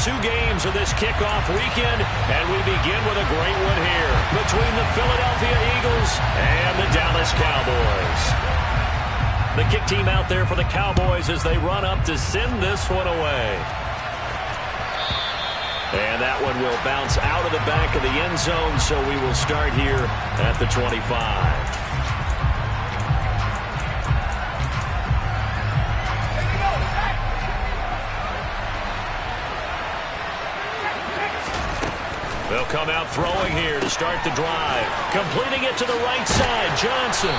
2 games of this kickoff weekend, and we begin with a great one here between the Philadelphia Eagles and the Dallas Cowboys. The kick team out there for the Cowboys as they run up to send this one away. And that one will bounce out of the back of the end zone, so we will start here at the 25. They'll come out throwing here to start the drive. Completing it to the right side, Johnson.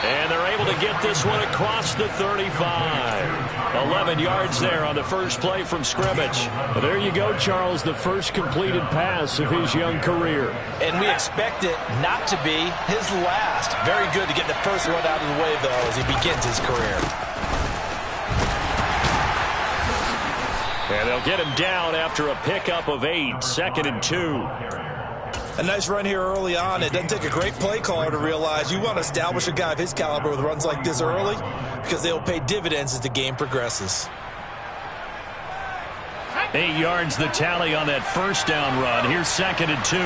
And they're able to get this one across the 35. 11 yards there on the first play from scrimmage. Well, there you go, Charles, the first completed pass of his young career. And we expect it not to be his last. Very good to get the first one out of the way, though, as he begins his career. And they'll get him down after a pickup of 8, 2nd and 2. A nice run here early on. It doesn't take a great play caller to realize you want to establish a guy of his caliber with runs like this early because they'll pay dividends as the game progresses. 8 yards the tally on that first down run. Here's 2nd and 2.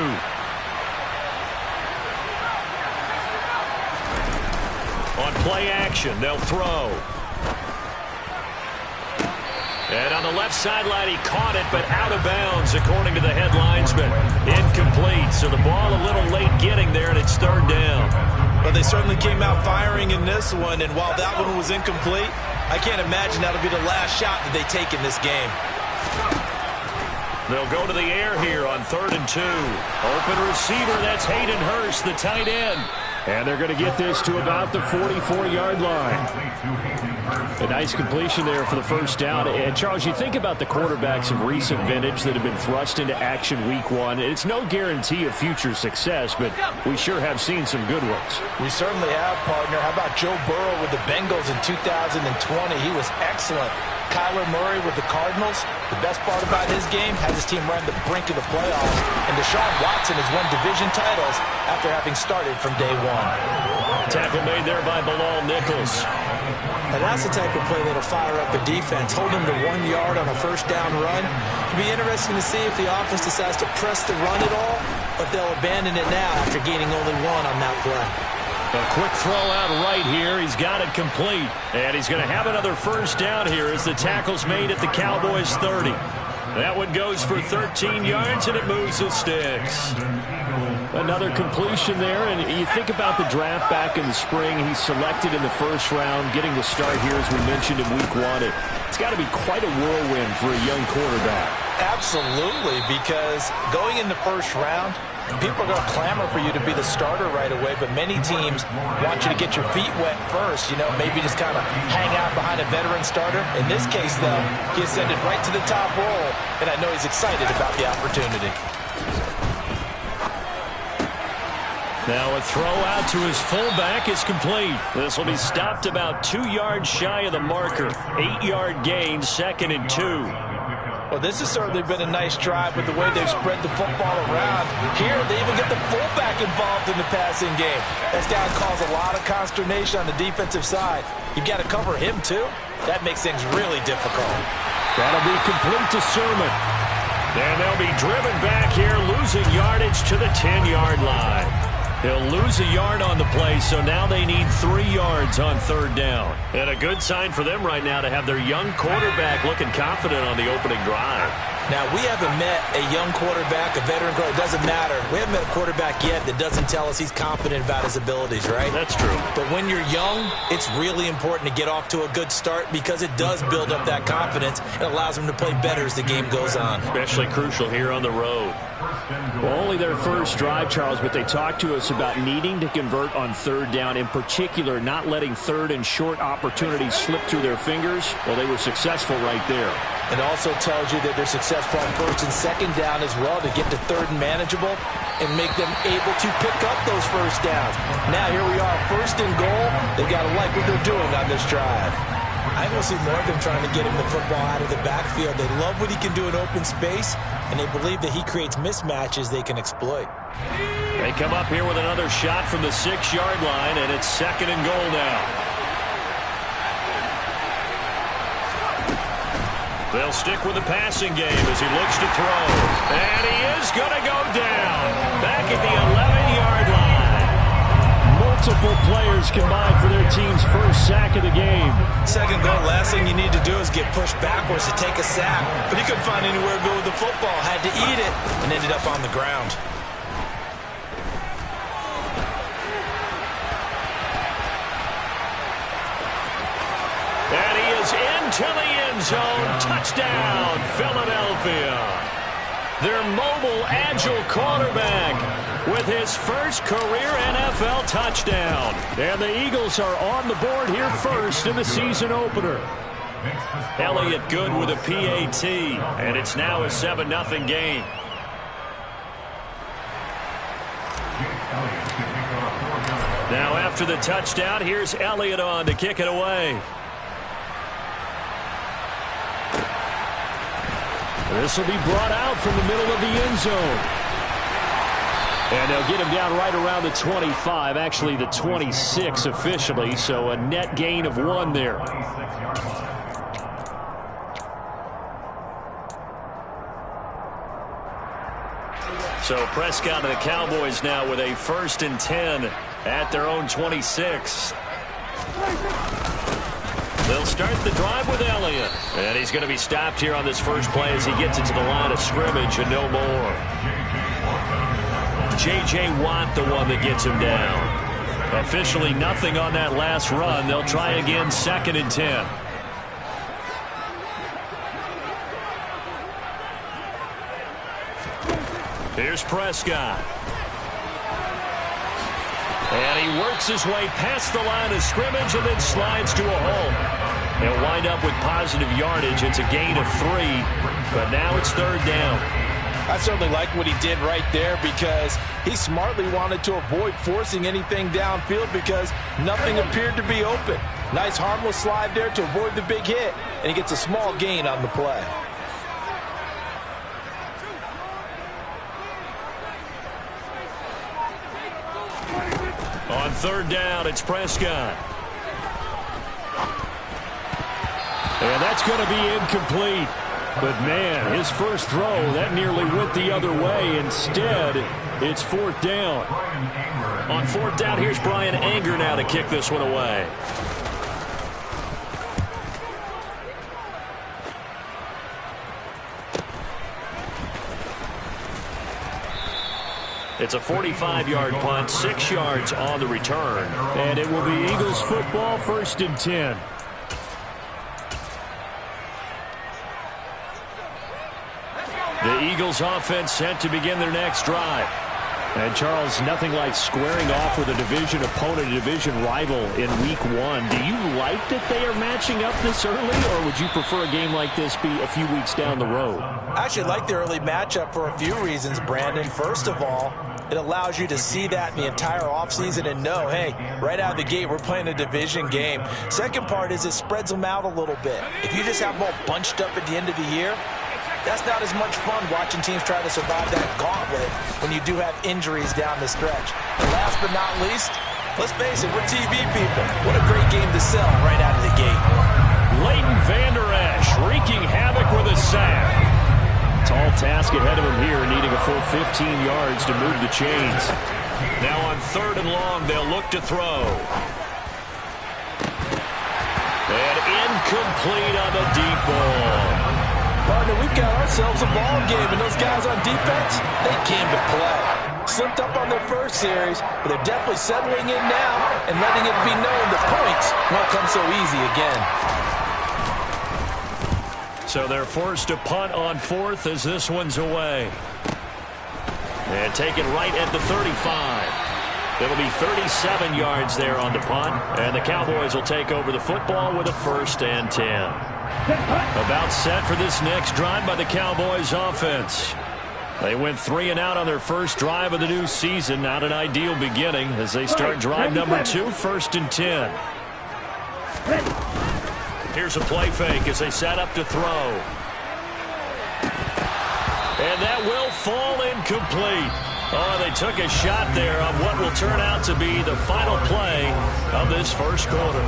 On play action, they'll throw. And on the left sideline, he caught it, but out of bounds, according to the headlines, but incomplete. So the ball a little late getting there, and it's 3rd down. Well, they certainly came out firing in this one, and while that one was incomplete, I can't imagine that'll be the last shot that they take in this game. They'll go to the air here on 3rd and 2. Open receiver, that's Hayden Hurst, the tight end. And they're going to get this to about the 44-yard line. A nice completion there for the first down. And, Charles, you think about the quarterbacks of recent vintage that have been thrust into action week 1. It's no guarantee of future success, but we sure have seen some good ones. We certainly have, partner. How about Joe Burrow with the Bengals in 2020? He was excellent. Kyler Murray with the Cardinals. The best part about his game has his team right on the brink of the playoffs. And Deshaun Watson has won division titles after having started from day 1. Tackle made there by Bilal Nichols. And that's the type of play that'll fire up a defense. Hold them to 1 yard on a first down run. It'll be interesting to see if the offense decides to press the run at all, or if they'll abandon it now after gaining only 1 on that play. A quick throw out right here. He's got it complete. And he's going to have another first down here as the tackle's made at the Cowboys 30. That one goes for 13 yards, and it moves the sticks. Another completion there, and you think about the draft back in the spring. He's selected in the first round, getting the start here, as we mentioned, in week 1. It's got to be quite a whirlwind for a young quarterback. Absolutely, because going in the first round, people are going to clamor for you to be the starter right away, but many teams want you to get your feet wet first, maybe just kind of hang out behind a veteran starter. In this case, though, he ascended right to the top role, and I know he's excited about the opportunity. Now a throw out to his fullback is complete. This will be stopped about 2 yards shy of the marker. 8-yard gain, 2nd and 2. Well, this has certainly been a nice drive with the way they've spread the football around. Here, they even get the fullback involved in the passing game. That's got to cause a lot of consternation on the defensive side. You've got to cover him, too. That makes things really difficult. That'll be complete to Sermon. And they'll be driven back here, losing yardage to the 10-yard line. He'll lose a yard on the play, so now they need 3 yards on 3rd down. And a good sign for them right now to have their young quarterback looking confident on the opening drive. Now, we haven't met a young quarterback, a veteran quarterback. It doesn't matter. We haven't met a quarterback yet that doesn't tell us he's confident about his abilities, right? That's true. But when you're young, it's really important to get off to a good start because it does build up that confidence. It allows them to play better as the game goes on. Especially crucial here on the road. Well, only their first drive, Charles, but they talked to us about needing to convert on 3rd down, in particular not letting 3rd and short opportunities slip through their fingers. Well, they were successful right there. It also tells you that they're successful on 1st and 2nd down as well to get to 3rd and manageable and make them able to pick up those first downs. Now here we are, 1st and goal. They've got to like what they're doing on this drive. I will see more of them trying to get him the football out of the backfield. They love what he can do in open space, and they believe that he creates mismatches they can exploit. They come up here with another shot from the 6-yard line, and it's 2nd and goal now. They'll stick with the passing game as he looks to throw. And he is going to go down. Back at the 11-yard line. Multiple players combined for their team's first sack of the game. Second goal, last thing you need to do is get pushed backwards to take a sack. But he couldn't find anywhere to go with the football. Had to eat it and ended up on the ground. And he is into the end zone. Touchdown, Philadelphia. Their mobile, agile quarterback with his first career NFL touchdown. And the Eagles are on the board here first in the season opener. Elliott good with a PAT, and it's now a 7-0 game. Now after the touchdown, here's Elliott on to kick it away. This will be brought out from the middle of the end zone. And they'll get him down right around the 25, actually the 26 officially, so a net gain of 1 there. So Prescott and the Cowboys now with a 1st and 10 at their own 26. They'll start the drive with Elliott. And he's going to be stopped here on this first play as he gets it to the line of scrimmage and no more. J.J. Watt the one that gets him down. Officially nothing on that last run. They'll try again 2nd and 10. Here's Prescott. And he works his way past the line of scrimmage and then slides to a hole. He'll wind up with positive yardage. It's a gain of 3, but now it's 3rd down. I certainly like what he did right there because he smartly wanted to avoid forcing anything downfield because nothing appeared to be open. Nice harmless slide there to avoid the big hit, and he gets a small gain on the play. On 3rd down, it's Prescott. And that's going to be incomplete. But, man, his first throw, that nearly went the other way. Instead, it's 4th down. On 4th down, here's Brian Anger now to kick this one away. It's a 45-yard punt, 6 yards on the return. And it will be Eagles football, 1st and 10. The Eagles offense set to begin their next drive. And, Charles, nothing like squaring off with a division opponent, a division rival in Week 1. Do you like that they are matching up this early, or would you prefer a game like this be a few weeks down the road? I actually like the early matchup for a few reasons, Brandon. First of all, it allows you to see that in the entire offseason and know, hey, right out of the gate, we're playing a division game. Second part is it spreads them out a little bit. If you just have them all bunched up at the end of the year, that's not as much fun watching teams try to survive that gauntlet when you do have injuries down the stretch. And last but not least, let's face it, we're TV people. What a great game to sell right out of the gate. Leighton Vander Esch wreaking havoc with a sack. Tall task ahead of him here, needing a full 15 yards to move the chains. Now on 3rd and long, they'll look to throw. And incomplete on the deep ball. Partner, we've got ourselves a ball game, and those guys on defense, they came to play. Slipped up on their first series, but they're definitely settling in now and letting it be known the points won't come so easy again. So they're forced to punt on 4th as this one's away. And taken right at the 35. It'll be 37 yards there on the punt, and the Cowboys will take over the football with a 1st and 10. About set for this next drive by the Cowboys offense. They went 3 and out on their first drive of the new season. Not an ideal beginning as they start drive number 2, 1st and 10. Here's a play fake as they set up to throw. And that will fall incomplete. Oh, they took a shot there on what will turn out to be the final play of this first quarter.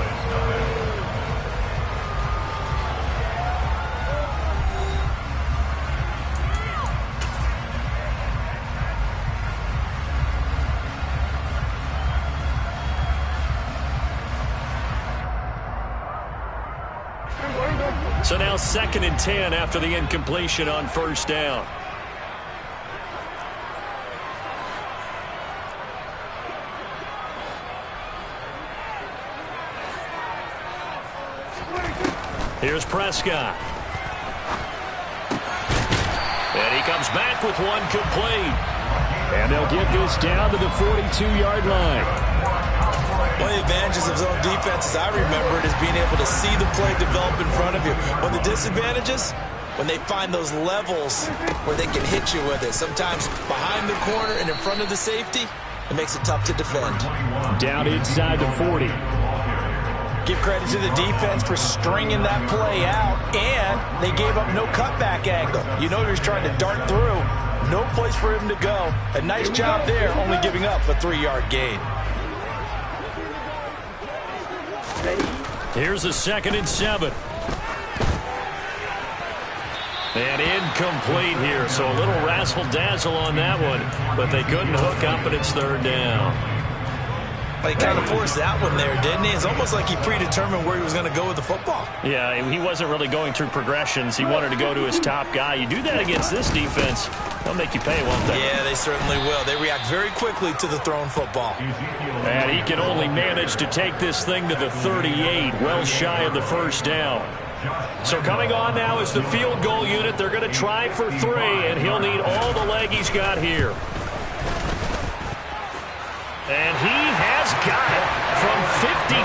So now 2nd and 10 after the incompletion on first down. Here's Prescott. And he comes back with one complete. And they'll get this down to the 42-yard line. One of the advantages of zone defenses, I remember it, is being able to see the play develop in front of you. One of the disadvantages, when they find those levels where they can hit you with it. Sometimes behind the corner and in front of the safety, it makes it tough to defend. Down inside the 40. Give credit to the defense for stringing that play out, and they gave up no cutback angle. You know he was trying to dart through. No place for him to go. A nice job there, only giving up a 3-yard gain. Here's a 2nd and 7. And incomplete here, so a little razzle-dazzle on that one, but they couldn't hook up, and it's 3rd down. He kind of forced that one there, didn't he? It's almost like he predetermined where he was going to go with the football. Yeah, he wasn't really going through progressions. He wanted to go to his top guy. You do that against this defense, they'll make you pay, won't they? Yeah, they certainly will. They react very quickly to the thrown football. And he can only manage to take this thing to the 38, well shy of the 1st down. So coming on now is the field goal unit. They're going to try for 3, and he'll need all the leg he's got here. And he has got it from 55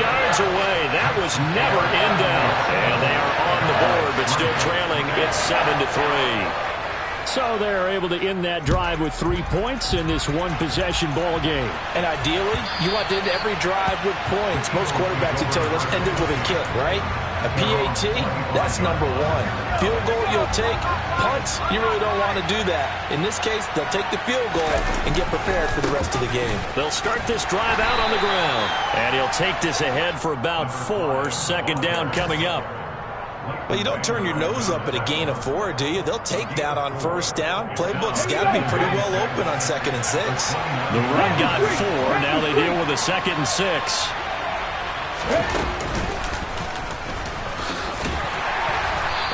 yards away. That was never in doubt. And they are on the board, but still trailing. It's 7-3. So they're able to end that drive with 3 points in this one-possession ball game. And ideally, you want to end every drive with points. Most quarterbacks would tell you, let's end it with a kick, right? A PAT, that's number 1. Field goal, you'll take. Punts, you really don't want to do that. In this case, they'll take the field goal and get prepared for the rest of the game. They'll start this drive out on the ground. And he'll take this ahead for about 4. 2nd down coming up. Well, you don't turn your nose up at a gain of 4, do you? They'll take that on 1st down. Playbook's got to be pretty well open on 2nd and 6. The run got 4. Now they deal with a 2nd and 6.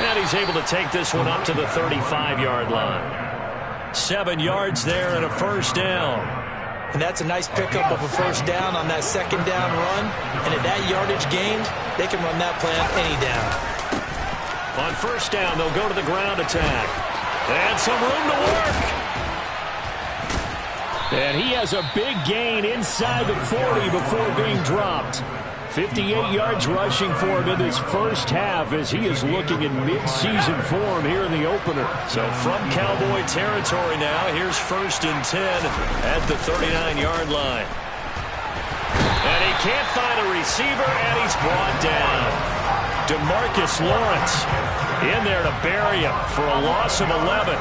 And he's able to take this one up to the 35-yard line. 7 yards there and a 1st down. And that's a nice pickup of a 1st down on that 2nd down run. And at that yardage gained, they can run that play on any down. On 1st down, they'll go to the ground attack. And some room to work. And he has a big gain inside the 40 before being dropped. 58 yards rushing for him in this first half as he is looking in mid-season form here in the opener. So from Cowboy territory now, here's 1st and 10 at the 39-yard line. And he can't find a receiver, and he's brought down. DeMarcus Lawrence in there to bury him for a loss of 11.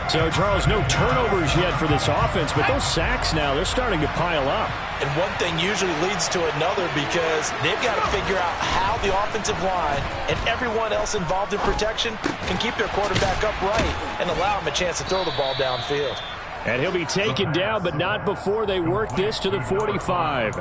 So, Charles, no turnovers yet for this offense, but those sacks now, they're starting to pile up. And one thing usually leads to another because they've got to figure out how the offensive line and everyone else involved in protection can keep their quarterback upright and allow him a chance to throw the ball downfield. And he'll be taken down, but not before they work this to the 45.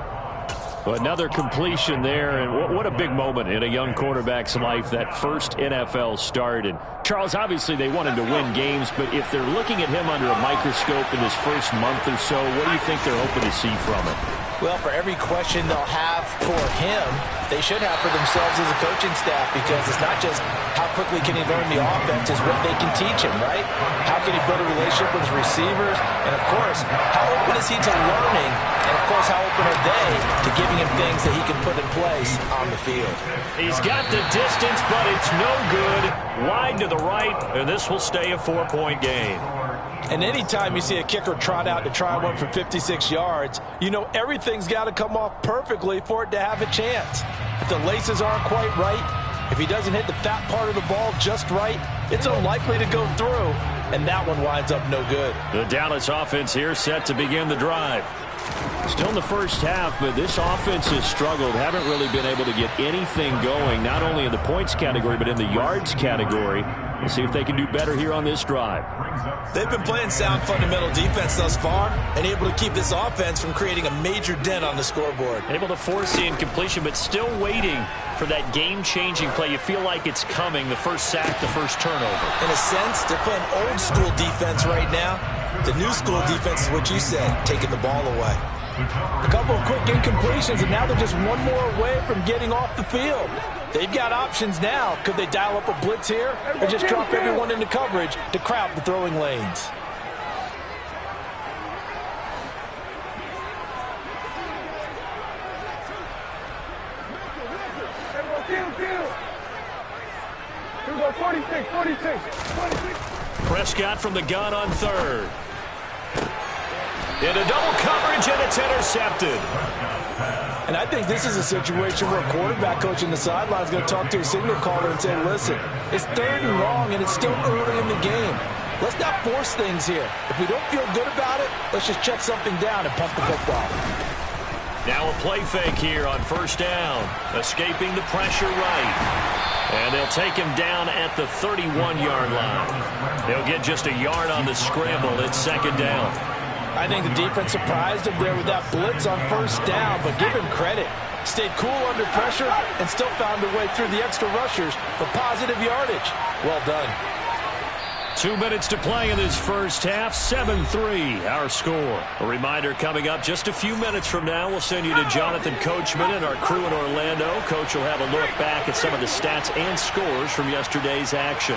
Another completion there, and what a big moment in a young quarterback's life, that first NFL start. And Charles, obviously they want him to win games, but if they're looking at him under a microscope in his first month or so, what do you think they're hoping to see from him? Well, for every question they'll have for him, they should have for themselves as a coaching staff, because it's not just how quickly can he learn the offense, it's what they can teach him, right? How can he build a relationship with his receivers? And, of course, how open is he to learning? And, of course, how open are they to giving him things that he can put in place on the field? He's got the distance, but it's no good. Wide to the right, and this will stay a 4-point game. And anytime you see a kicker trot out to try one for 56 yards, you know everything's got to come off perfectly for it to have a chance. If the laces aren't quite right, if he doesn't hit the fat part of the ball just right, it's unlikely to go through, and that one winds up no good. The Dallas offense here set to begin the drive. Still in the first half, but this offense has struggled. Haven't really been able to get anything going, not only in the points category, but in the yards category. We'll see if they can do better here on this drive. They've been playing sound fundamental defense thus far and able to keep this offense from creating a major dent on the scoreboard. Able to force the incompletion, but still waiting for that game-changing play. You feel like it's coming, the first sack, the first turnover. In a sense, they're playing old-school defense right now. The new-school defense is what you said, taking the ball away. A couple of quick incompletions, and now they're just one more away from getting off the field. They've got options now. Could they dial up a blitz here or just drop everyone into coverage to crowd the throwing lanes? Prescott from the gun on third. Into double coverage, and it's intercepted. And I think this is a situation where a quarterback coach in the sideline is going to talk to a signal caller and say, listen, it's 3rd and long, and it's still early in the game. Let's not force things here. If we don't feel good about it, let's just check something down and pump the football. Now a play fake here on first down. Escaping the pressure right. And they'll take him down at the 31-yard line. They'll get just a yard on the scramble. It's 2nd down. I think the defense surprised him there with that blitz on first down, but give him credit. Stayed cool under pressure and still found a way through the extra rushers for positive yardage. Well done. 2 minutes to play in this first half. 7-3 our score. A reminder coming up just a few minutes from now. We'll send you to Jonathan Coachman and our crew in Orlando. Coach will have a look back at some of the stats and scores from yesterday's action.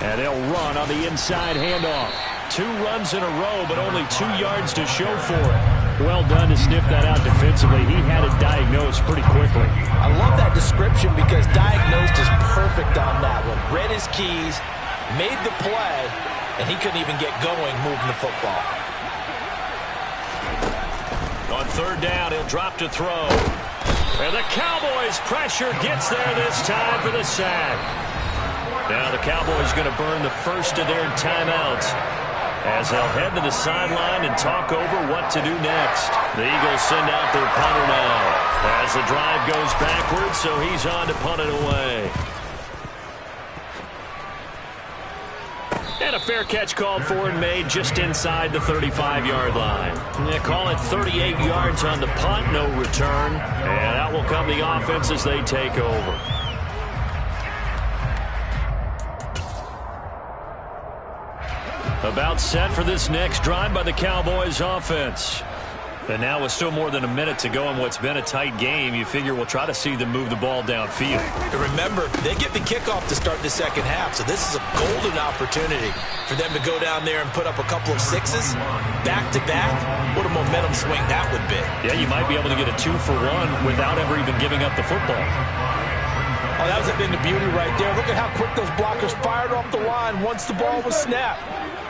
And they'll run on the inside handoff. 2 runs in a row, but only 2 yards to show for it. Well done to sniff that out defensively. He had it diagnosed pretty quickly. I love that description because diagnosed is perfect on that one. Read his keys, made the play, and he couldn't even get going moving the football. On 3rd down, he'll drop to throw. And the Cowboys pressure gets there this time for the sack. Now the Cowboys going to burn the first of their timeouts as they'll head to the sideline and talk over what to do next. The Eagles send out their punter now as the drive goes backwards, so he's on to punt it away. And a fair catch called for and made just inside the 35-yard line. They call it 38 yards on the punt, no return. And out will come the offense as they take over. About set for this next drive by the Cowboys offense. And now with still more than a minute to go in what's been a tight game, you figure we'll try to see them move the ball downfield. And remember, they get the kickoff to start the second half, so this is a golden opportunity for them to go down there and put up a couple of sixes back-to-back. What a momentum swing that would be. Yeah, you might be able to get a 2-for-1 without ever even giving up the football. Oh, that was been the beauty right there. Look at how quick those blockers fired off the line once the ball was snapped.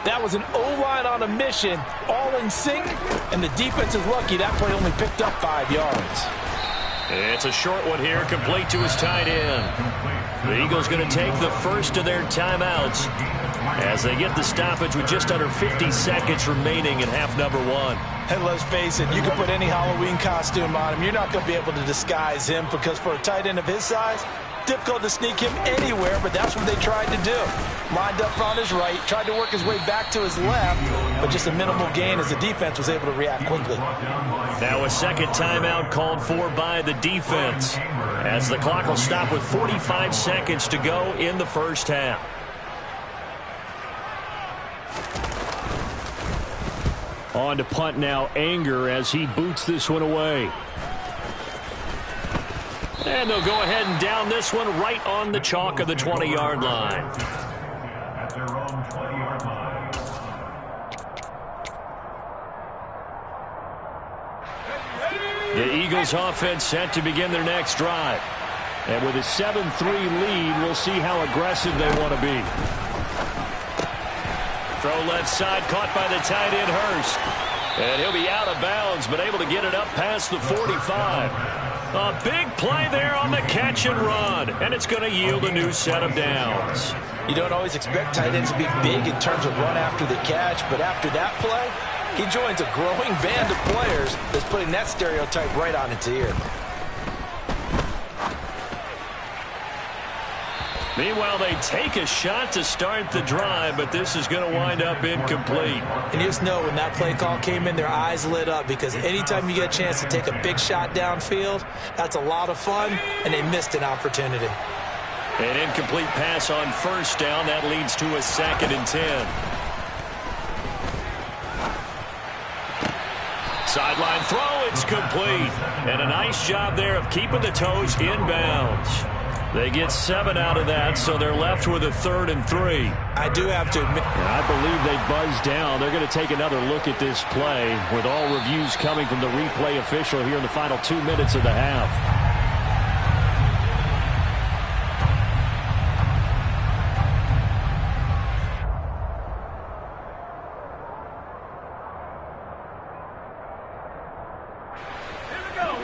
That was an O-line on a mission, all in sync, and the defense is lucky that play only picked up 5 yards. It's a short one here, complete to his tight end. The Eagles going to take the first of their timeouts as they get the stoppage with just under 50 seconds remaining in half number 1. And let's face it, you can put any Halloween costume on him. You're not going to be able to disguise him because for a tight end of his size, difficult to sneak him anywhere, but that's what they tried to do. Lined up on his right, tried to work his way back to his left, but just a minimal gain as the defense was able to react quickly. Now a second timeout called for by the defense as the clock will stop with 45 seconds to go in the first half. On to punt now, Anger as he boots this one away. And they'll go ahead and down this one right on the chalk of the 20-yard line. At their own 20-yard line. The Eagles offense set to begin their next drive. And with a 7-3 lead, we'll see how aggressive they want to be. Throw left side, caught by the tight end Hurst. And he'll be out of bounds, but able to get it up past the 45. A big play there on the catch and run, and it's going to yield a new set of downs. You don't always expect tight ends to be big in terms of run after the catch, but after that play, he joins a growing band of players that's putting that stereotype right on its ear. Meanwhile, they take a shot to start the drive, but this is going to wind up incomplete. And you just know when that play call came in, their eyes lit up, because anytime you get a chance to take a big shot downfield, that's a lot of fun, and they missed an opportunity. An incomplete pass on first down. That leads to a 2nd and 10. Sideline throw, it's complete. And a nice job there of keeping the toes inbounds. They get 7 out of that, so they're left with a 3rd and 3. I do have to admit, I believe they buzzed down. They're going to take another look at this play with all reviews coming from the replay official here in the final 2 minutes of the half.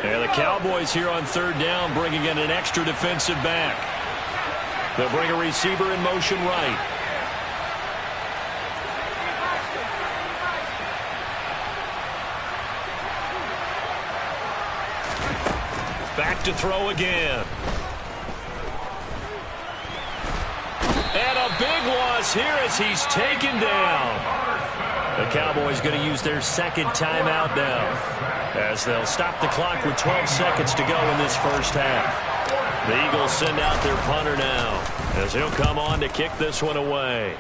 And the Cowboys here on 3rd down, bringing in an extra defensive back. They'll bring a receiver in motion right. Back to throw again. And a big loss here as he's taken down. The Cowboys going to use their 2nd timeout now, as they'll stop the clock with 12 seconds to go in this first half. The Eagles send out their punter now, as he'll come on to kick this one away.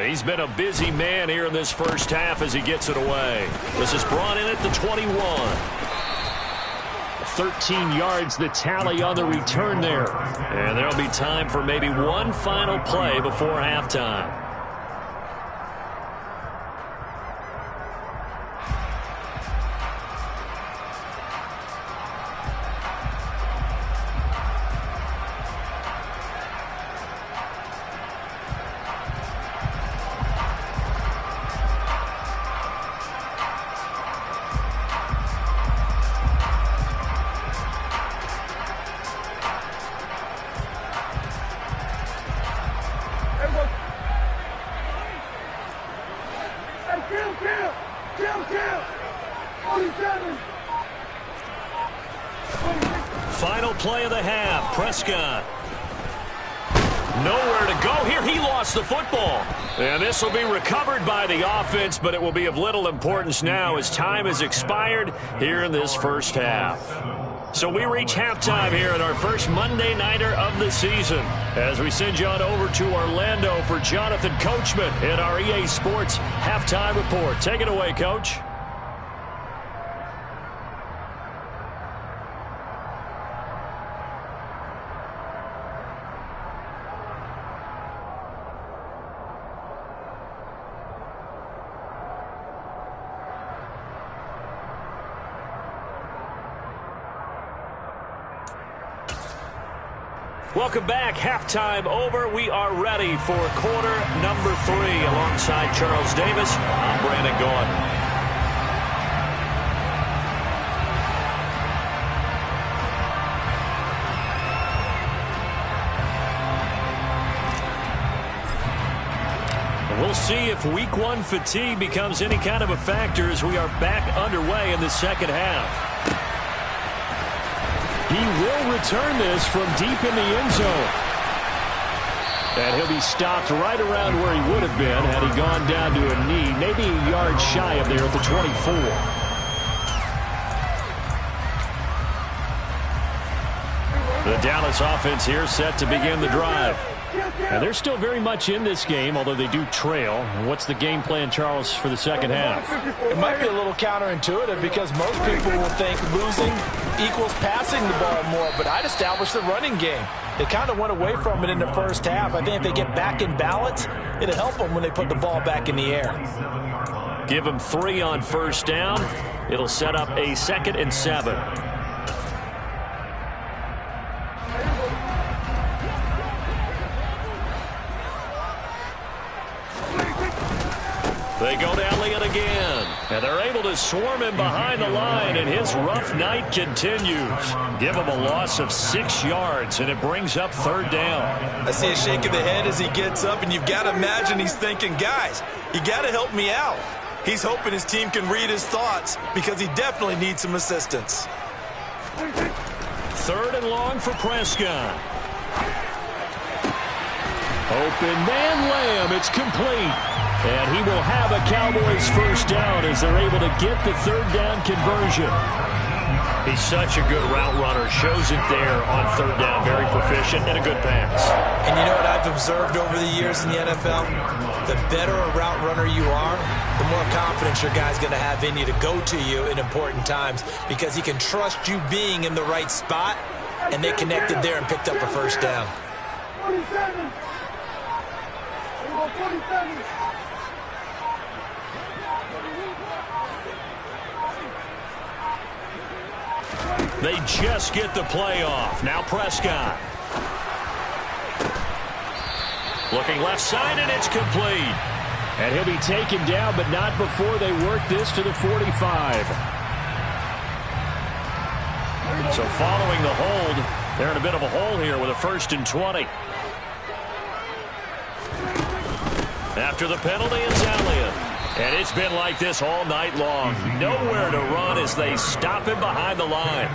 He's been a busy man here in this first half as he gets it away. This is brought in at the 21. 13 yards the tally on the return there. And there'll be time for maybe one final play before halftime. Final play of the half. Prescott. Nowhere to go here. He lost the football. And this will be recovered by the offense, but it will be of little importance now as time has expired here in this first half. So we reach halftime here in our first Monday Nighter of the season as we send you on over to Orlando for Jonathan Coachman in our EA Sports Halftime Report. Take it away, Coach. Welcome back. Halftime over. We are ready for quarter number 3. Alongside Charles Davis, I'm Brandon Gaudin. We'll see if week 1 fatigue becomes any kind of a factor as we are back underway in the second half. He will return this from deep in the end zone. And he'll be stopped right around where he would have been had he gone down to a knee, maybe a yard shy of there at the 24. The Dallas offense here set to begin the drive. And they're still very much in this game, although they do trail. What's the game plan, Charles, for the second half? It might be a little counterintuitive because most people will think losing equals passing the ball more, but I'd establish the running game. They kind of went away from it in the first half. I think if they get back in balance, it'll help them when they put the ball back in the air. Give them 3 on first down. It'll set up a 2nd and 7. They go to Elliott again. And they're able to swarm him behind the line, and his rough night continues. Give him a loss of 6 yards, and it brings up 3rd down. I see a shake of the head as he gets up, and you've got to imagine he's thinking, guys, you got to help me out. He's hoping his team can read his thoughts because he definitely needs some assistance. 3rd and long for Prescott. Open man Lamb. It's complete. And he will have a Cowboys 1st down as they're able to get the 3rd down conversion. He's such a good route runner. Shows it there on 3rd down. Very proficient and a good pass. And you know what I've observed over the years in the NFL? The better a route runner you are, the more confidence your guy's going to have in you to go to you in important times because he can trust you being in the right spot, and they connected there and picked up a 1st down. 47. 47. They just get the play off. Now Prescott. Looking left side, and it's complete. And he'll be taken down, but not before they work this to the 45. So following the hold, they're in a bit of a hole here with a 1st and 20. After the penalty, it's Elliott. And it's been like this all night long. Nowhere to run as they stop him behind the line.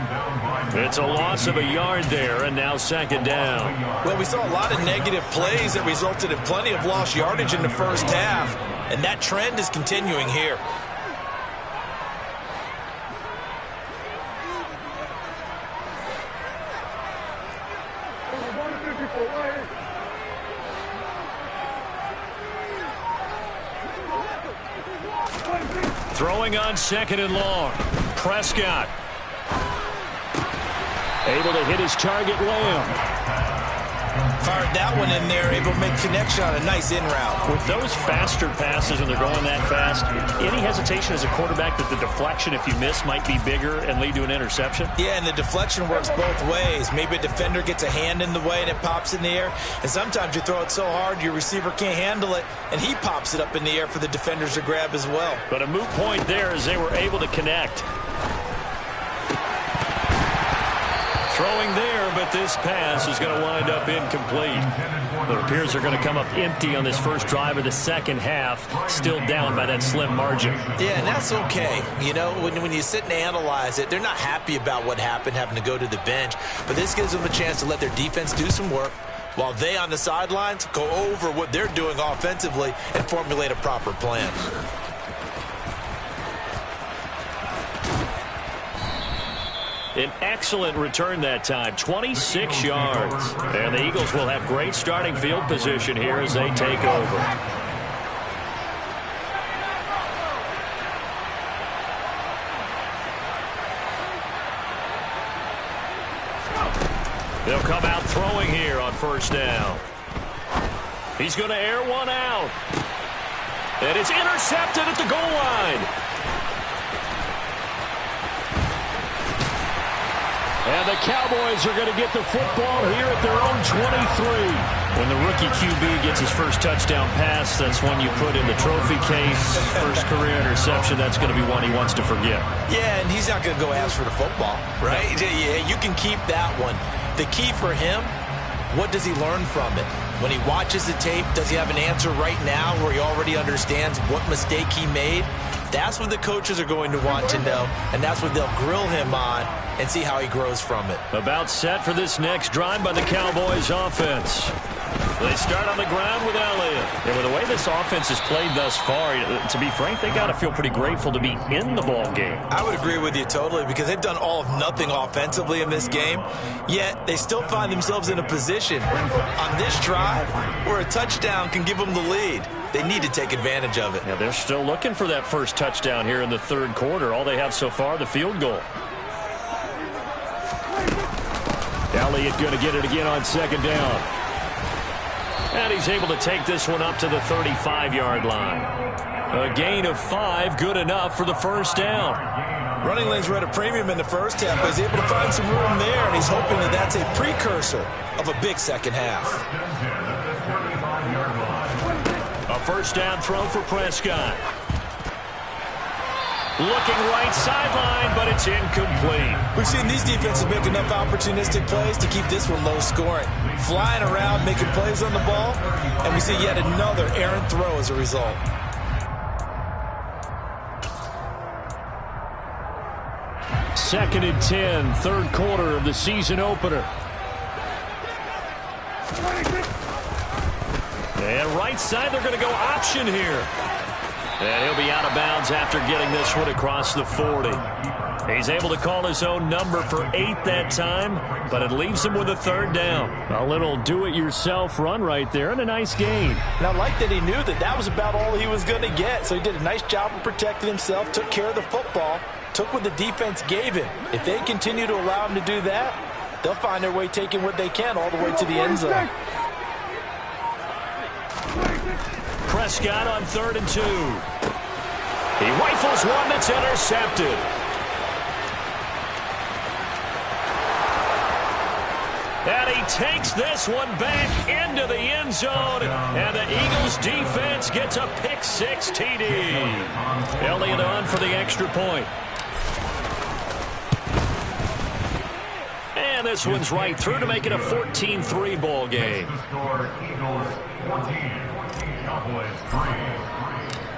It's a loss of a yard there, and now 2nd down. Well, we saw a lot of negative plays that resulted in plenty of lost yardage in the 1st half, and that trend is continuing here. Throwing on 2nd and long. Prescott. Able to hit his target, Lamb. Fired that one in there, able to make connection on a nice in route. With those faster passes and they're going that fast, any hesitation as a quarterback that the deflection, if you miss, might be bigger and lead to an interception? Yeah, and the deflection works both ways. Maybe a defender gets a hand in the way and it pops in the air. And sometimes you throw it so hard your receiver can't handle it, and he pops it up in the air for the defenders to grab as well. But a moot point there as they were able to connect. Throwing there, but this pass is going to wind up incomplete. It appears they're going to come up empty on this first drive of the 2nd half, still down by that slim margin. Yeah, and that's okay. You know, when you sit and analyze it, they're not happy about what happened, having to go to the bench. But this gives them a chance to let their defense do some work while they on the sidelines go over what they're doing offensively and formulate a proper plan. An excellent return that time, 26 yards. And the Eagles will have great starting field position here as they take over. They'll come out throwing here on 1st down. He's going to air one out. And it's intercepted at the goal line. And the Cowboys are going to get the football here at their own 23. When the rookie QB gets his first touchdown pass, that's one you put in the trophy case. First career interception, that's going to be one he wants to forget. Yeah, and he's not going to go ask for the football, right? Yeah, you can keep that one. The key for him, what does he learn from it? When he watches the tape, does he have an answer right now where he already understands what mistake he made? That's what the coaches are going to want to know, and that's what they'll grill him on and see how he grows from it. About set for this next drive by the Cowboys offense. They start on the ground with Elliott. And with the way this offense has played thus far, to be frank, they got to feel pretty grateful to be in the ball game. I would agree with you totally because they've done all of nothing offensively in this game, yet they still find themselves in a position on this drive where a touchdown can give them the lead. They need to take advantage of it. Yeah, they're still looking for that first touchdown here in the 3rd quarter. All they have so far, the field goal. Elliott going to get it again on 2nd down. And he's able to take this one up to the 35-yard line. A gain of 5, good enough for the 1st down. Running lanes were at a premium in the 1st half, but he's able to find some room there, and he's hoping that that's a precursor of a big 2nd half. A 1st down throw for Prescott. Looking right sideline, but it's incomplete. We've seen these defenses make enough opportunistic plays to keep this one low scoring. Flying around, making plays on the ball, and we see yet another errant throw as a result. Second and 10, third quarter of the season opener. And right side, they're going to go option here. And he'll be out of bounds after getting this one across the 40. He's able to call his own number for 8 that time, but it leaves him with a third down. A little do-it-yourself run right there and a nice gain. And I like that he knew that that was about all he was going to get, so he did a nice job of protecting himself, took care of the football, took what the defense gave him. If they continue to allow him to do that, they'll find their way taking what they can all the way to the end zone. Prescott on 3rd and 2. He rifles one that's intercepted. And he takes this one back into the end zone. And the Eagles defense gets a pick-6 TD. Elliott on for the extra point. And this one's right through to make it a 14-3 ball game.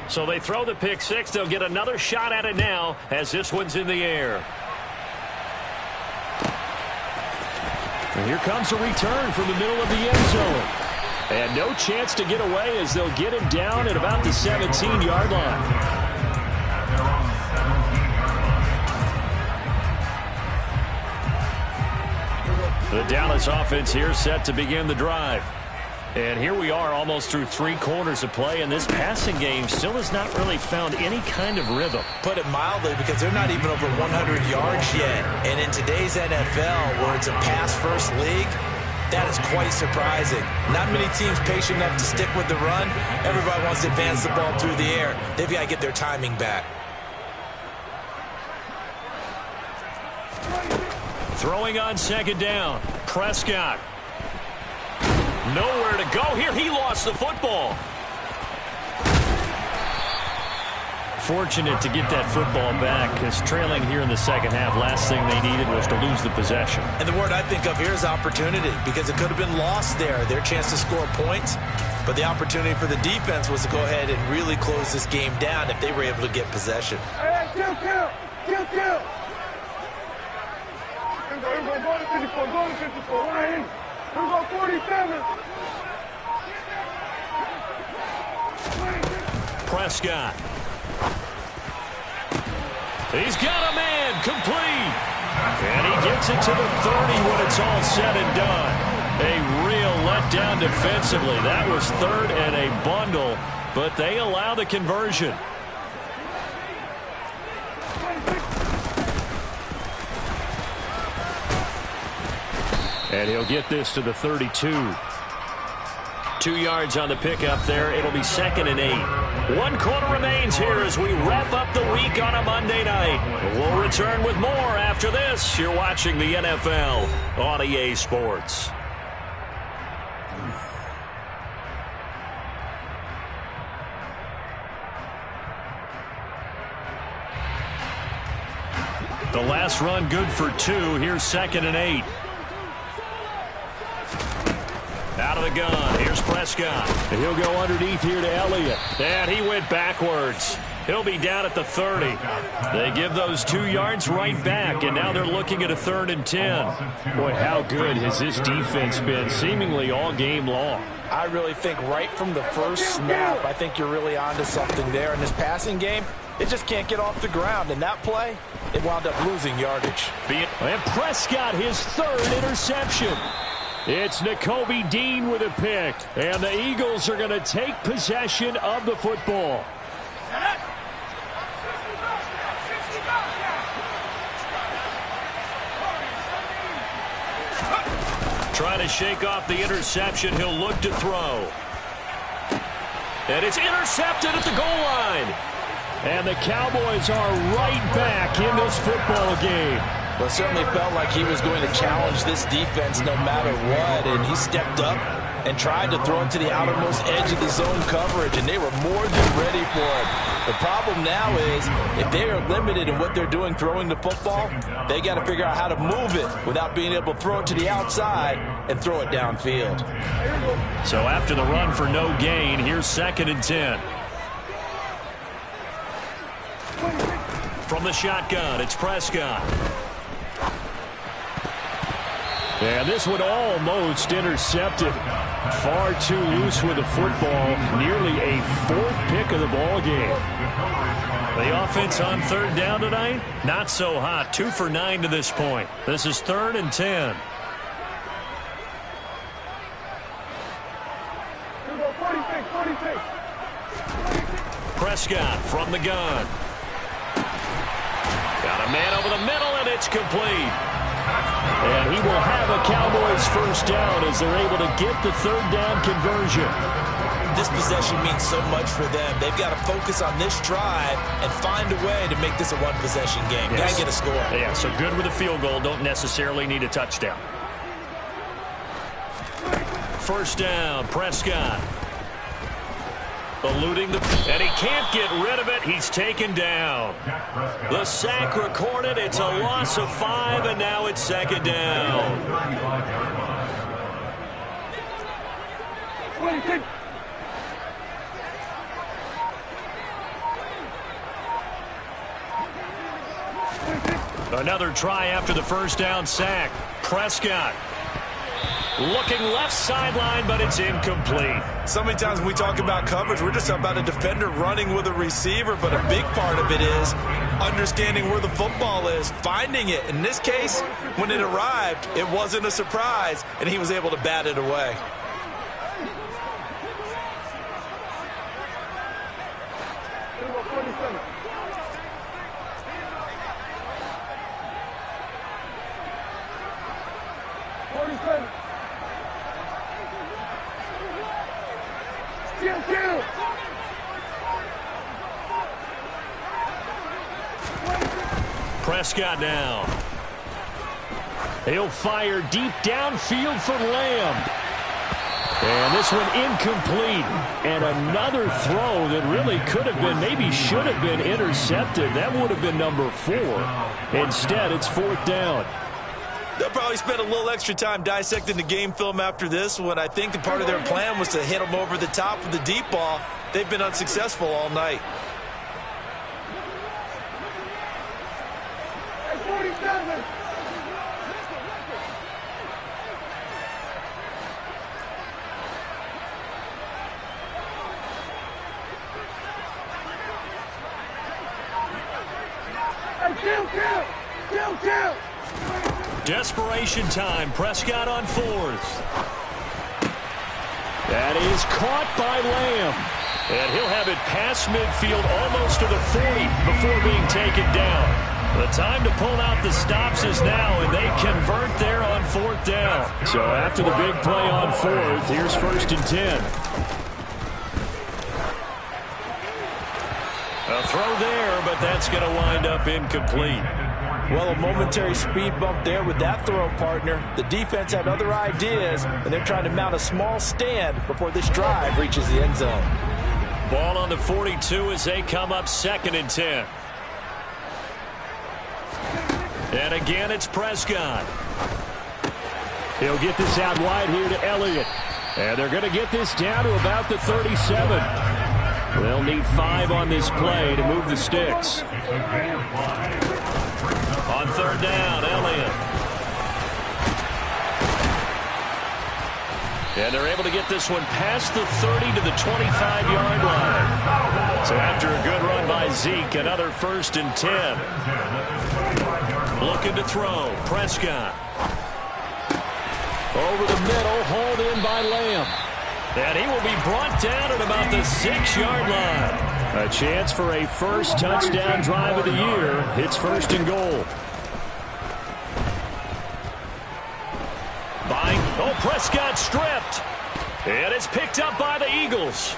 So they throw the pick-6. They'll get another shot at it now as this one's in the air. And here comes a return from the middle of the end zone. And no chance to get away as they'll get him down at about the 17-yard line. The Dallas offense here set to begin the drive. And here we are almost through 3 quarters of play, and this passing game still has not really found any kind of rhythm. Put it mildly, because they're not even over 100 yards yet. And in today's NFL, where it's a pass-first league, that is quite surprising. Not many teams patient enough to stick with the run. Everybody wants to advance the ball through the air. They've got to get their timing back. Throwing on 2nd down, Prescott. Nowhere to go here. He lost the football. Fortunate to get that football back, because trailing here in the second half, last thing they needed was to lose the possession. And the word I think of here is opportunity, because it could have been lost there, their chance to score points. But the opportunity for the defense was to go ahead and really close this game down if they were able to get possession. Hey, kill. Prescott. He's got a man complete. And he gets it to the 30 when it's all said and done. A real letdown defensively. That was 3rd and a bundle, but they allow the conversion. And he'll get this to the 32. 2 yards on the pickup there. It'll be 2nd and 8. 1 quarter remains here as we wrap up the week on a Monday night. We'll return with more after this. You're watching the NFL on EA Sports. The last run good for 2. Here's 2nd and 8. Out of the gun. Here's Prescott. And he'll go underneath here to Elliott. And he went backwards. He'll be down at the 30. They give those 2 yards right back, and now they're looking at a 3rd and 10. Boy, how good has this defense been seemingly all game long? I really think right from the first snap, I think you're really onto something there. In this passing game, it just can't get off the ground. And that play, it wound up losing yardage. And Prescott, his 3rd interception. It's Nakobe Dean with a pick, and the Eagles are going to take possession of the football. Trying to shake off the interception. He'll look to throw. And it's intercepted at the goal line. And the Cowboys are right back in this football game. Well, it certainly felt like he was going to challenge this defense no matter what, and he stepped up, and tried to throw it to the outermost edge of the zone coverage, and they were more than ready for it. The problem now is if they are limited in what they're doing throwing the football, they got to figure out how to move it without being able to throw it to the outside and throw it downfield. So after the run for no gain, here's 2nd and 10. From the shotgun, it's Prescott. And this one almost intercepted. Far too loose with the football. Nearly a 4th pick of the ball game. The offense on 3rd down tonight, not so hot. 2 for 9 to this point. This is 3rd and 10. Prescott from the gun. Got a man over the middle, and it's complete. And he will have a Cowboys 1st down as they're able to get the 3rd down conversion. This possession means so much for them. They've got to focus on this drive and find a way to make this a one-possession game. Yes. Got to get a score. Yeah, so good with a field goal. Don't necessarily need a touchdown. 1st down, Prescott. Eluding and he can't get rid of it. He's taken down. The sack recorded. It's a loss of 5, and now it's 2nd down. Another try after the 1st down sack. Prescott. Looking left sideline, but it's incomplete. So many times when we talk about coverage, we're just about a defender running with a receiver, but a big part of it is understanding where the football is, finding it. In this case, when it arrived, it wasn't a surprise, and he was able to bat it away. Prescott now. He'll fire deep downfield for Lamb. And this one incomplete. And another throw that really could have been, maybe should have been intercepted. That would have been number 4. Instead, it's 4th down. They'll probably spend a little extra time dissecting the game film after this one. I think the part of their plan was to hit them over the top of the deep ball. They've been unsuccessful all night. Desperation time. Prescott on 4th. That is caught by Lamb. And he'll have it past midfield almost to the 40 before being taken down. The time to pull out the stops is now, and they convert there on 4th down. So after the big play on 4th, here's 1st and 10. A throw there, but that's going to wind up incomplete. Well, a momentary speed bump there with that throw, partner. The defense had other ideas, and they're trying to mount a small stand before this drive reaches the end zone. Ball on the 42 as they come up 2nd and 10. And again, it's Prescott. He'll get this out wide here to Elliott. And they're going to get this down to about the 37. They'll need 5 on this play to move the sticks. On 3rd down, Elliott. And they're able to get this one past the 30 to the 25-yard line. So after a good run by Zeke, another 1st and 10. Looking to throw. Prescott. Over the middle, hauled in by Lamb. And he will be brought down at about the 6-yard line. A chance for a first touchdown drive of the year. It's 1st and goal. Oh, Prescott stripped. And it's picked up by the Eagles.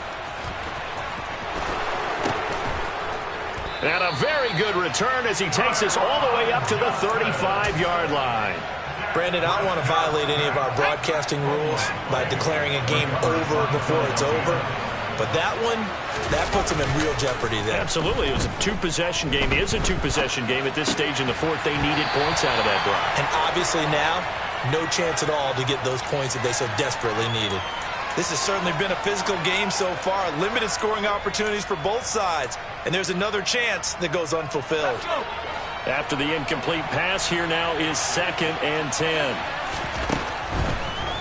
And a very good return as he takes us all the way up to the 35-yard line. Brandon, I don't want to violate any of our broadcasting rules by declaring a game over before it's over. But that one, that puts them in real jeopardy there. Absolutely. It was a two-possession game. It is a two-possession game at this stage in the fourth. They needed points out of that drive. And obviously now, no chance at all to get those points that they so desperately needed. This has certainly been a physical game so far. Limited scoring opportunities for both sides. And there's another chance that goes unfulfilled. After the incomplete pass, here now is 2nd and 10.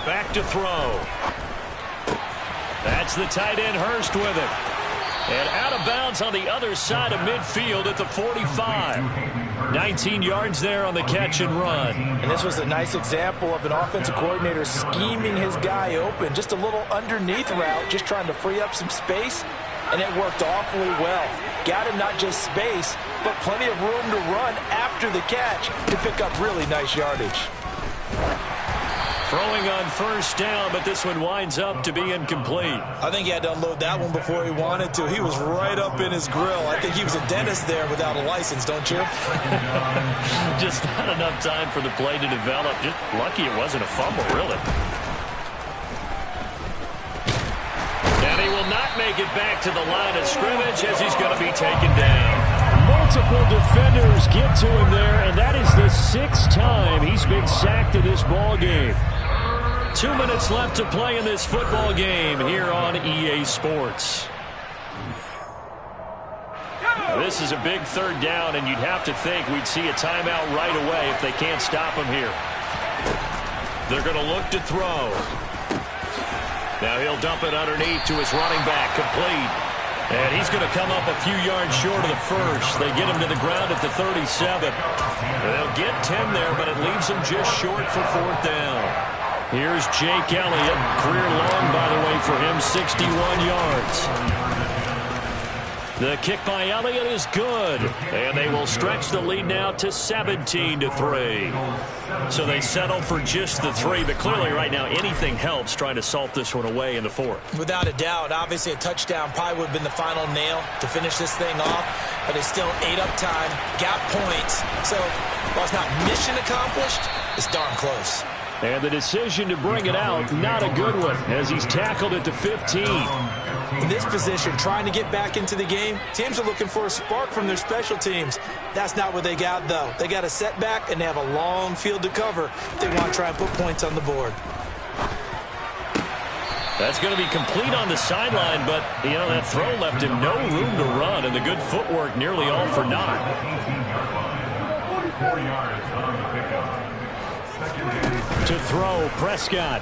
Back to throw. That's the tight end Hurst with it. And out of bounds on the other side of midfield at the 45. 19 yards there on the catch and run. And this was a nice example of an offensive coordinator scheming his guy open. Just a little underneath route, just trying to free up some space. And it worked awfully well. Got him not just space, but plenty of room to run after the catch to pick up really nice yardage. Throwing on first down, but this one winds up to be incomplete. I think he had to unload that one before he wanted to. He was right up in his grill. I think he was a dentist there without a license, don't you? Just not enough time for the play to develop. Just lucky it wasn't a fumble, really. And he will not make it back to the line of scrimmage as he's going to be taken down. Multiple defenders get to him there, and that is the 6th time he's been sacked in this ball game. 2 minutes left to play in this football game here on EA Sports. This is a big 3rd down, and you'd have to think we'd see a timeout right away if they can't stop him here. They're going to look to throw. Now he'll dump it underneath to his running back, complete. And he's going to come up a few yards short of the first. They get him to the ground at the 37. They'll get 10 there, but it leaves him just short for 4th down. Here's Jake Elliott. Career long, by the way, for him, 61 yards. The kick by Elliott is good. And they will stretch the lead now to 17-3. So they settle for just the 3. But clearly right now anything helps trying to salt this one away in the 4th. Without a doubt. Obviously a touchdown probably would have been the final nail to finish this thing off. But it's still ate up time. Got points. So while it's not mission accomplished, it's darn close. And the decision to bring it out, not a good one, as he's tackled at the 15. In this position, trying to get back into the game, teams are looking for a spark from their special teams. That's not what they got, though. They got a setback, and they have a long field to cover if they want to try and put points on the board. That's going to be complete on the sideline, but, you know, that throw left him no room to run, and the good footwork nearly all for naught. 4 yards on the pickup. To throw, Prescott.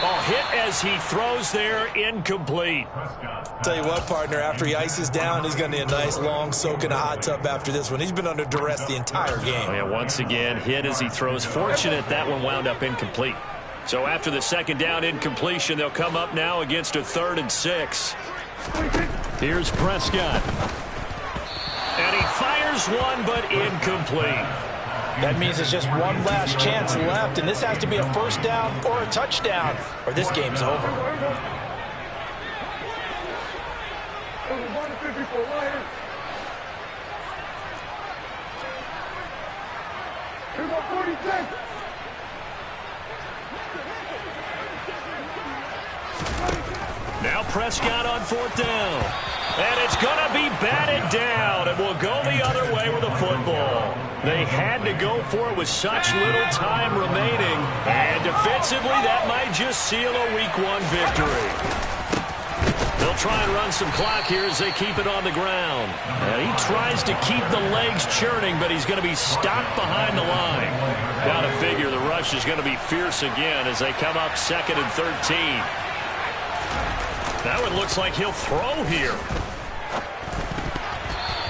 Oh, hit as he throws there, incomplete. Tell you what, partner, after he ices down, he's going to need a nice long soak in a hot tub after this one. He's been under duress the entire game. Oh, yeah, once again, hit as he throws. Fortunate that one wound up incomplete. So after the 2nd down incompletion, they'll come up now against a 3rd and 6. Here's Prescott. And he fires one, but incomplete. That means there's just one last chance left, and this has to be a 1st down or a touchdown, or this game's over. Now Prescott on 4th down. And it's going to be batted down, and will go the other way with a football. They had to go for it with such little time remaining. And defensively, that might just seal a Week 1 victory. They'll try and run some clock here as they keep it on the ground. He tries to keep the legs churning, but he's going to be stopped behind the line. Got to figure the rush is going to be fierce again as they come up 2nd and 13. Now it looks like he'll throw here.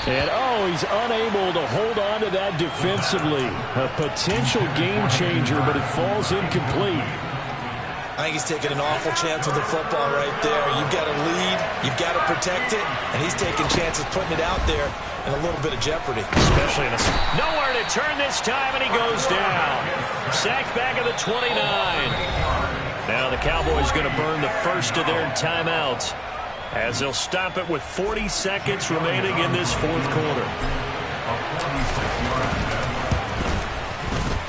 And, oh, he's unable to hold on to that defensively. A potential game changer, but it falls incomplete. I think he's taking an awful chance with the football right there. You've got to lead, you've got to protect it, and he's taking chances putting it out there in a little bit of jeopardy. Especially in a... Nowhere to turn this time, and he goes down. Sacked back at the 29. Now the Cowboys going to burn the first of their timeouts as they'll stop it with 40 seconds remaining in this 4th quarter.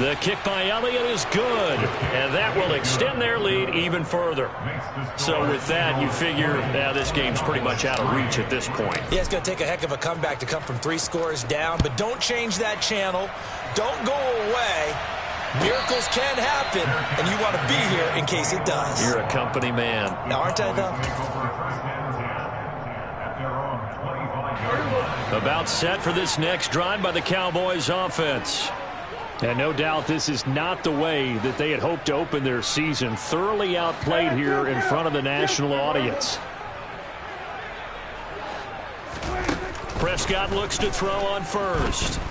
The kick by Elliott is good, and that will extend their lead even further. So with that, you figure this game's pretty much out of reach at this point. Yeah, it's going to take a heck of a comeback to come from 3 scores down, but don't change that channel. Don't go away. Miracles can happen, and you want to be here in case it does. You're a company man. Now, aren't I, though? About set for this next drive by the Cowboys offense. And no doubt this is not the way that they had hoped to open their season. Thoroughly outplayed here in front of the national audience. Prescott looks to throw on first.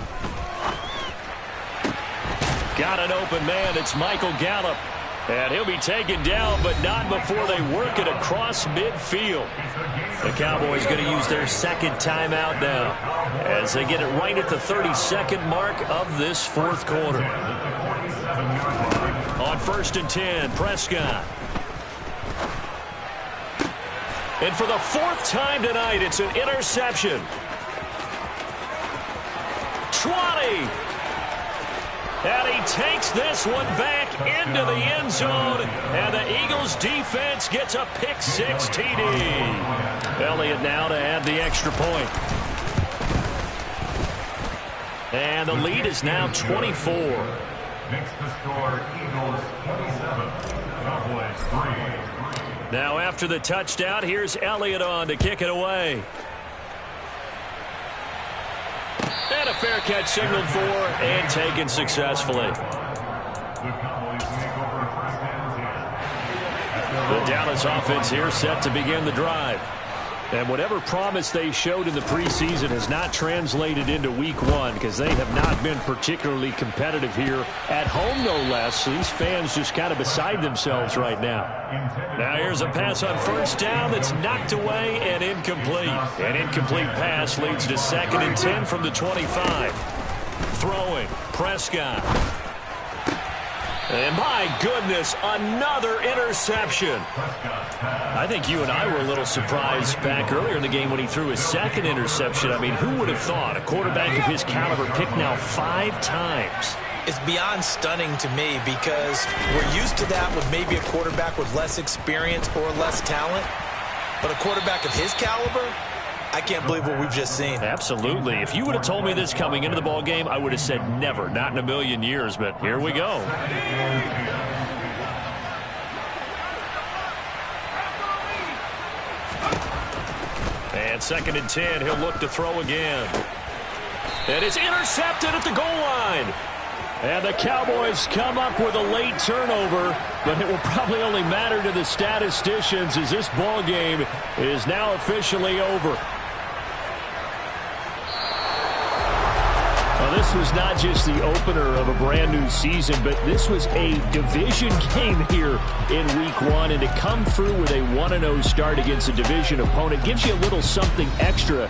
Got an open man. It's Michael Gallup. And he'll be taken down, but not before they work it across midfield. The Cowboys going to use their second timeout now as they get it right at the 32nd mark of this fourth quarter. On 1st and 10, Prescott. And for the 4th time tonight, it's an interception. 20. And he takes this one back into the end zone. And the Eagles defense gets a pick-6 TD. Elliott now to add the extra point. And the lead is now 24. Makes the score Eagles 27, Cowboys 3. Now after the touchdown, here's Elliott on to kick it away. And a fair catch signaled for and taken successfully. The Dallas offense here set to begin the drive. And whatever promise they showed in the preseason has not translated into week 1 because they have not been particularly competitive here at home, no less. So these fans just kind of beside themselves right now. Now here's a pass on 1st down that's knocked away and incomplete. An incomplete pass leads to 2nd and 10 from the 25. Throwing, Prescott. And my goodness, another interception. I think you and I were a little surprised back earlier in the game when he threw his 2nd interception. I mean, who would have thought a quarterback of his caliber picked now 5 times? It's beyond stunning to me because we're used to that with maybe a quarterback with less experience or less talent. But a quarterback of his caliber, I can't believe what we've just seen. Absolutely. If you would have told me this coming into the ball game, I would have said never, not in a million years. But here we go. And 2nd and 10, he'll look to throw again. And it's intercepted at the goal line. And the Cowboys come up with a late turnover, but it will probably only matter to the statisticians as this ball game is now officially over. Now, this was not just the opener of a brand new season, but this was a division game here in week 1. And to come through with a 1-0 start against a division opponent gives you a little something extra